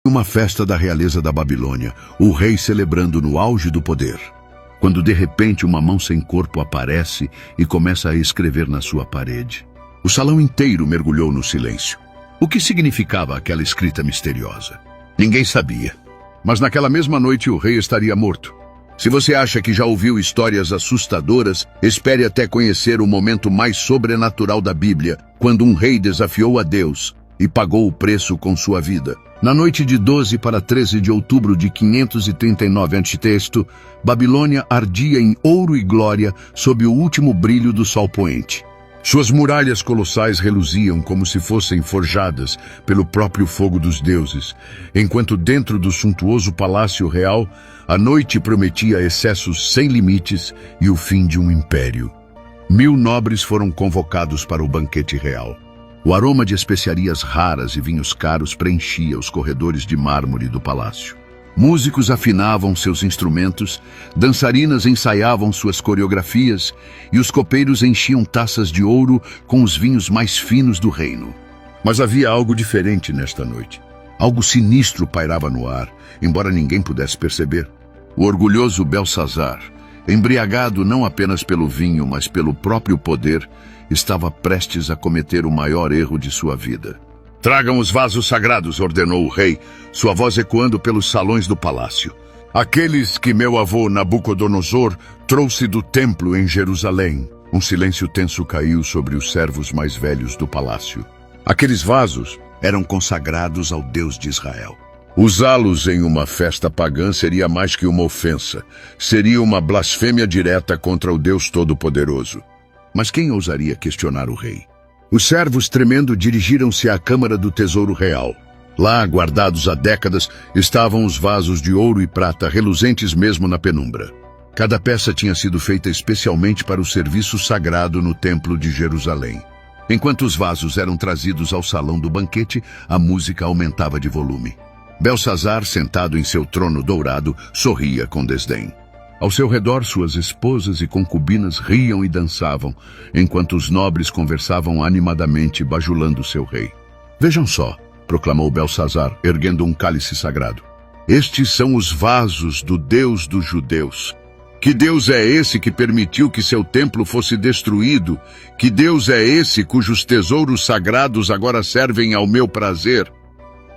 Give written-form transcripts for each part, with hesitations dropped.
Uma festa da realeza da Babilônia, o rei celebrando no auge do poder. Quando de repente uma mão sem corpo aparece e começa a escrever na sua parede. O salão inteiro mergulhou no silêncio. O que significava aquela escrita misteriosa? Ninguém sabia. Mas naquela mesma noite o rei estaria morto. Se você acha que já ouviu histórias assustadoras, espere até conhecer o momento mais sobrenatural da Bíblia, quando um rei desafiou a Deus e pagou o preço com sua vida. Na noite de 12 para 13 de outubro de 539 a.C., Babilônia ardia em ouro e glória sob o último brilho do sol poente. Suas muralhas colossais reluziam como se fossem forjadas pelo próprio fogo dos deuses, enquanto dentro do suntuoso palácio real, a noite prometia excessos sem limites e o fim de um império. 1000 nobres foram convocados para o banquete real. O aroma de especiarias raras e vinhos caros preenchia os corredores de mármore do palácio. Músicos afinavam seus instrumentos, dançarinas ensaiavam suas coreografias e os copeiros enchiam taças de ouro com os vinhos mais finos do reino. Mas havia algo diferente nesta noite. Algo sinistro pairava no ar, embora ninguém pudesse perceber. O orgulhoso Belsazar, embriagado não apenas pelo vinho, mas pelo próprio poder, estava prestes a cometer o maior erro de sua vida. "Tragam os vasos sagrados", ordenou o rei, sua voz ecoando pelos salões do palácio. "Aqueles que meu avô Nabucodonosor trouxe do templo em Jerusalém." Um silêncio tenso caiu sobre os servos mais velhos do palácio. Aqueles vasos eram consagrados ao Deus de Israel. Usá-los em uma festa pagã seria mais que uma ofensa. Seria uma blasfêmia direta contra o Deus Todo-Poderoso. Mas quem ousaria questionar o rei? Os servos, tremendo, dirigiram-se à Câmara do Tesouro Real. Lá, guardados há décadas, estavam os vasos de ouro e prata, reluzentes mesmo na penumbra. Cada peça tinha sido feita especialmente para o serviço sagrado no Templo de Jerusalém. Enquanto os vasos eram trazidos ao salão do banquete, a música aumentava de volume. Belsazar, sentado em seu trono dourado, sorria com desdém. Ao seu redor, suas esposas e concubinas riam e dançavam, enquanto os nobres conversavam animadamente, bajulando seu rei. "Vejam só", proclamou Belsazar, erguendo um cálice sagrado. "Estes são os vasos do Deus dos judeus. Que Deus é esse que permitiu que seu templo fosse destruído? Que Deus é esse cujos tesouros sagrados agora servem ao meu prazer?"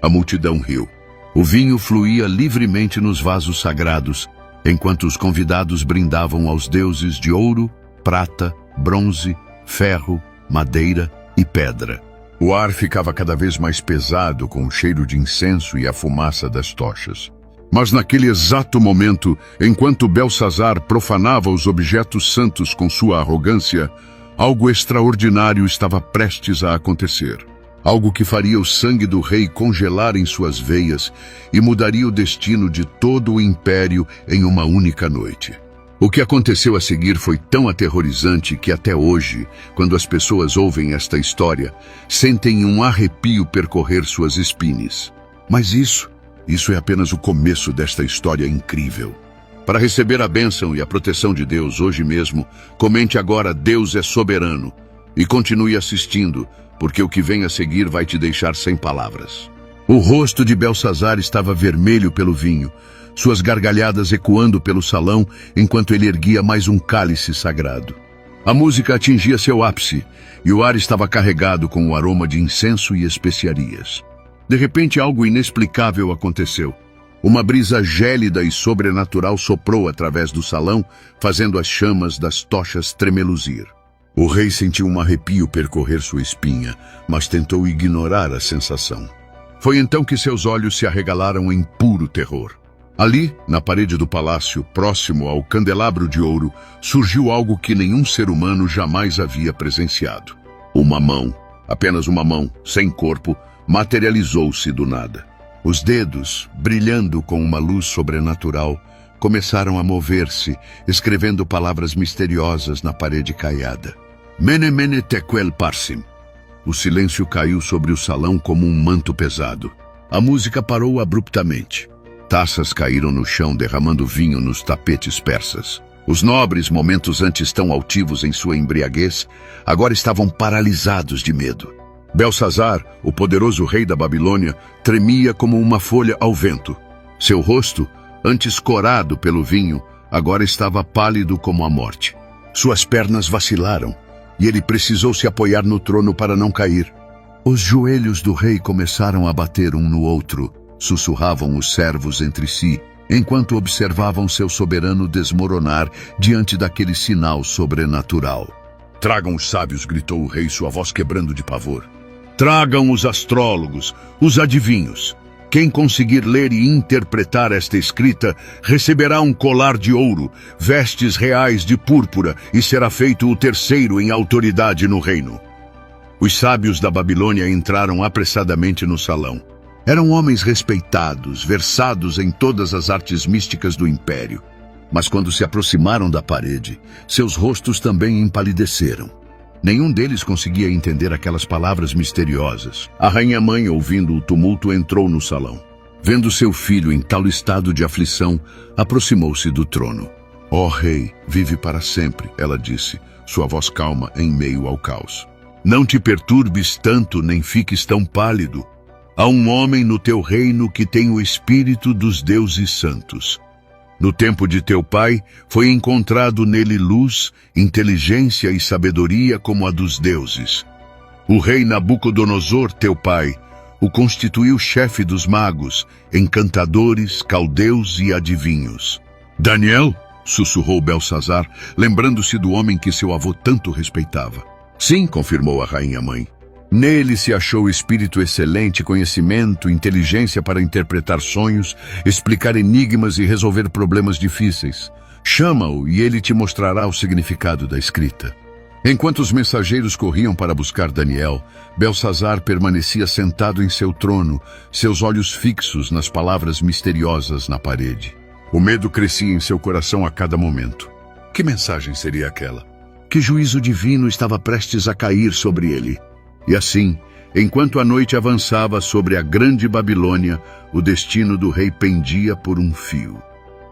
A multidão riu. O vinho fluía livremente nos vasos sagrados, enquanto os convidados brindavam aos deuses de ouro, prata, bronze, ferro, madeira e pedra. O ar ficava cada vez mais pesado com o cheiro de incenso e a fumaça das tochas. Mas naquele exato momento, enquanto Belsazar profanava os objetos santos com sua arrogância, algo extraordinário estava prestes a acontecer. Algo que faria o sangue do rei congelar em suas veias e mudaria o destino de todo o império em uma única noite. O que aconteceu a seguir foi tão aterrorizante que até hoje, quando as pessoas ouvem esta história, sentem um arrepio percorrer suas espinhas. Mas isso é apenas o começo desta história incrível. Para receber a bênção e a proteção de Deus hoje mesmo, comente agora "Deus é soberano" e continue assistindo, porque o que vem a seguir vai te deixar sem palavras. O rosto de Belsazar estava vermelho pelo vinho, suas gargalhadas ecoando pelo salão enquanto ele erguia mais um cálice sagrado. A música atingia seu ápice e o ar estava carregado com o aroma de incenso e especiarias. De repente, algo inexplicável aconteceu. Uma brisa gélida e sobrenatural soprou através do salão, fazendo as chamas das tochas tremeluzir. O rei sentiu um arrepio percorrer sua espinha, mas tentou ignorar a sensação. Foi então que seus olhos se arregalaram em puro terror. Ali, na parede do palácio, próximo ao candelabro de ouro, surgiu algo que nenhum ser humano jamais havia presenciado. Uma mão, apenas uma mão, sem corpo, materializou-se do nada. Os dedos, brilhando com uma luz sobrenatural, começaram a mover-se, escrevendo palavras misteriosas na parede caiada. "Mene mene tekel parsim." O silêncio caiu sobre o salão como um manto pesado. A música parou abruptamente. Taças caíram no chão, derramando vinho nos tapetes persas. Os nobres, momentos antes tão altivos em sua embriaguez, agora estavam paralisados de medo. Belsazar, o poderoso rei da Babilônia, tremia como uma folha ao vento. Seu rosto, antes corado pelo vinho, agora estava pálido como a morte. Suas pernas vacilaram, e ele precisou se apoiar no trono para não cair. Os joelhos do rei começaram a bater um no outro, sussurravam os servos entre si, enquanto observavam seu soberano desmoronar diante daquele sinal sobrenatural. Tragam os sábios, gritou o rei, sua voz quebrando de pavor. Tragam os astrólogos, os adivinhos. Quem conseguir ler e interpretar esta escrita receberá um colar de ouro, vestes reais de púrpura e será feito o terceiro em autoridade no reino. Os sábios da Babilônia entraram apressadamente no salão. Eram homens respeitados, versados em todas as artes místicas do império. Mas quando se aproximaram da parede, seus rostos também empalideceram. Nenhum deles conseguia entender aquelas palavras misteriosas. A rainha-mãe, ouvindo o tumulto, entrou no salão. Vendo seu filho em tal estado de aflição, aproximou-se do trono. Ó rei, vive para sempre, ela disse, sua voz calma em meio ao caos. Não te perturbes tanto, nem fiques tão pálido. Há um homem no teu reino que tem o espírito dos deuses santos. No tempo de teu pai, foi encontrado nele luz, inteligência e sabedoria como a dos deuses. O rei Nabucodonosor, teu pai, o constituiu chefe dos magos, encantadores, caldeus e adivinhos. Daniel, sussurrou Belsazar, lembrando-se do homem que seu avô tanto respeitava. Sim, confirmou a rainha-mãe. Nele se achou espírito excelente, conhecimento, inteligência para interpretar sonhos, explicar enigmas e resolver problemas difíceis. Chama-o e ele te mostrará o significado da escrita. Enquanto os mensageiros corriam para buscar Daniel, Belsazar permanecia sentado em seu trono, seus olhos fixos nas palavras misteriosas na parede. O medo crescia em seu coração a cada momento. Que mensagem seria aquela? Que juízo divino estava prestes a cair sobre ele? E assim, enquanto a noite avançava sobre a grande Babilônia, o destino do rei pendia por um fio.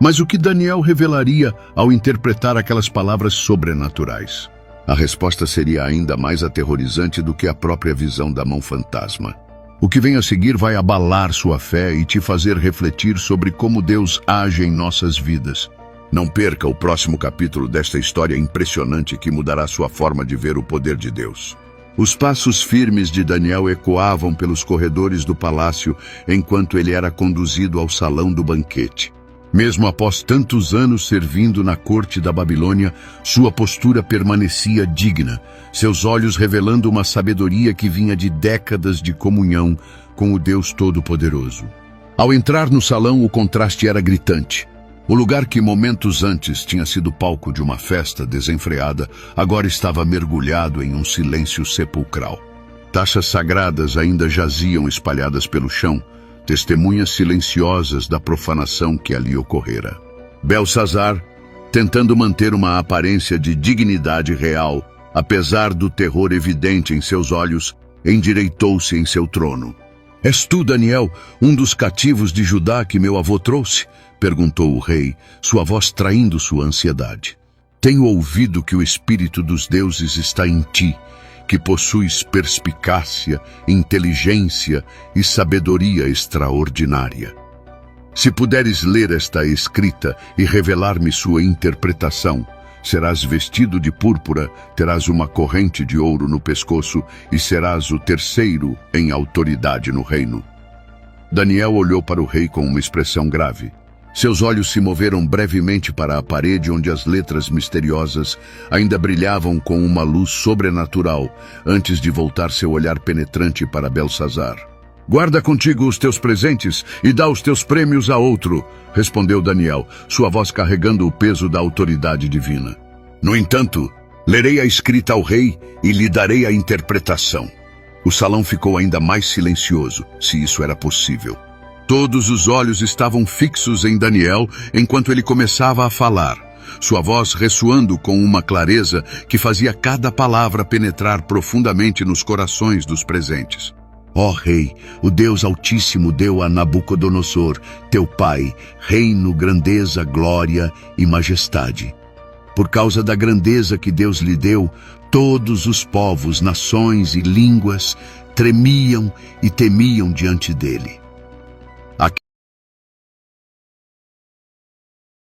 Mas o que Daniel revelaria ao interpretar aquelas palavras sobrenaturais? A resposta seria ainda mais aterrorizante do que a própria visão da mão fantasma. O que vem a seguir vai abalar sua fé e te fazer refletir sobre como Deus age em nossas vidas. Não perca o próximo capítulo desta história impressionante que mudará sua forma de ver o poder de Deus. Os passos firmes de Daniel ecoavam pelos corredores do palácio enquanto ele era conduzido ao salão do banquete. Mesmo após tantos anos servindo na corte da Babilônia, sua postura permanecia digna, seus olhos revelando uma sabedoria que vinha de décadas de comunhão com o Deus Todo-Poderoso. Ao entrar no salão, o contraste era gritante. O lugar que momentos antes tinha sido palco de uma festa desenfreada, agora estava mergulhado em um silêncio sepulcral. Taças sagradas ainda jaziam espalhadas pelo chão, testemunhas silenciosas da profanação que ali ocorrera. Belsazar, tentando manter uma aparência de dignidade real, apesar do terror evidente em seus olhos, endireitou-se em seu trono. És tu, Daniel, um dos cativos de Judá que meu avô trouxe? Perguntou o rei, sua voz traindo sua ansiedade. Tenho ouvido que o espírito dos deuses está em ti, que possuis perspicácia, inteligência e sabedoria extraordinária. Se puderes ler esta escrita e revelar-me sua interpretação, serás vestido de púrpura, terás uma corrente de ouro no pescoço e serás o terceiro em autoridade no reino. Daniel olhou para o rei com uma expressão grave. Seus olhos se moveram brevemente para a parede onde as letras misteriosas ainda brilhavam com uma luz sobrenatural, antes de voltar seu olhar penetrante para Belsazar. Guarda contigo os teus presentes e dá os teus prêmios a outro, respondeu Daniel, sua voz carregando o peso da autoridade divina. No entanto, lerei a escrita ao rei e lhe darei a interpretação. O salão ficou ainda mais silencioso, se isso era possível. Todos os olhos estavam fixos em Daniel enquanto ele começava a falar, sua voz ressoando com uma clareza que fazia cada palavra penetrar profundamente nos corações dos presentes. Ó rei, o Deus Altíssimo deu a Nabucodonosor, teu pai, reino, grandeza, glória e majestade. Por causa da grandeza que Deus lhe deu, todos os povos, nações e línguas tremiam e temiam diante dele.